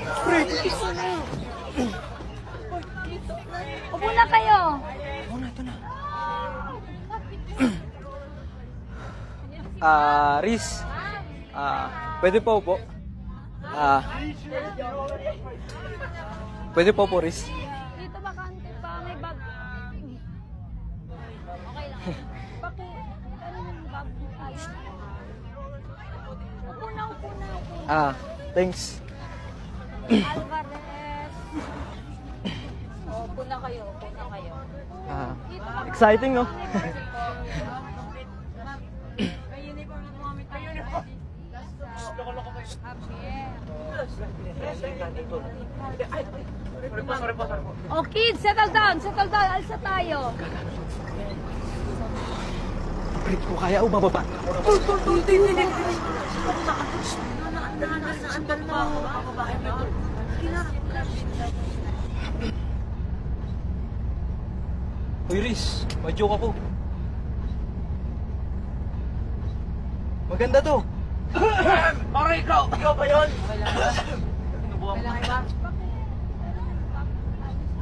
Pre! Upo na kayo. Ito na. Riz. Pwede po po. Pwede po po, Riz. Dito bakante pa, may bag. Okay lang. Ano yung bag mo? Upo na. Thanks. Alvarez. Upo na kayo. Exciting, no? Oh, kids, settle down. Alsa tayo. Pre, kung kaya o bababa. Uy, Riz, may joke ako. Maganda to. Aray ko! Ikaw ba yun?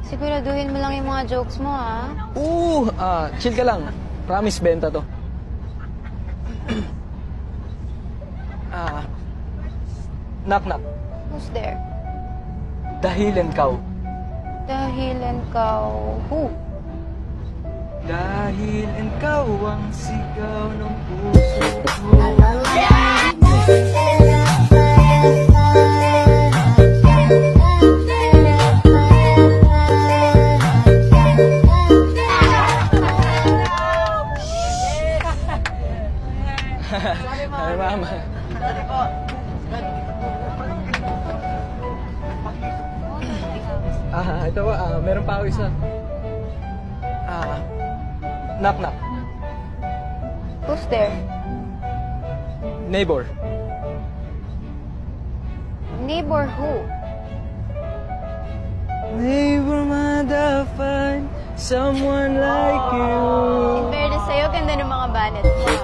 Siguraduhin mo lang yung mga jokes mo, ha? Oo, chill ka lang. Promise, benta to. Knock. Who's there? Dahilan kau. Dahilan ka, who? Dahil ikaw ang sigaw ng puso ko. Ay, mama. Ito meron pa ako isa. Knock. Who's there? Neighbor. Neighbor who? Neighbor, find someone like you. In fairness sa'yo, ganda ng mga banet mo, ha?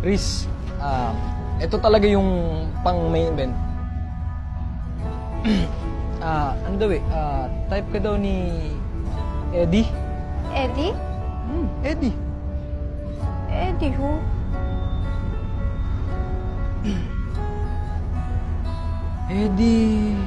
Riz, ito talaga yung pang main event. Ano daw type ka daw ni Eddie? Eddie? Eddie. Eddie who? Eddie...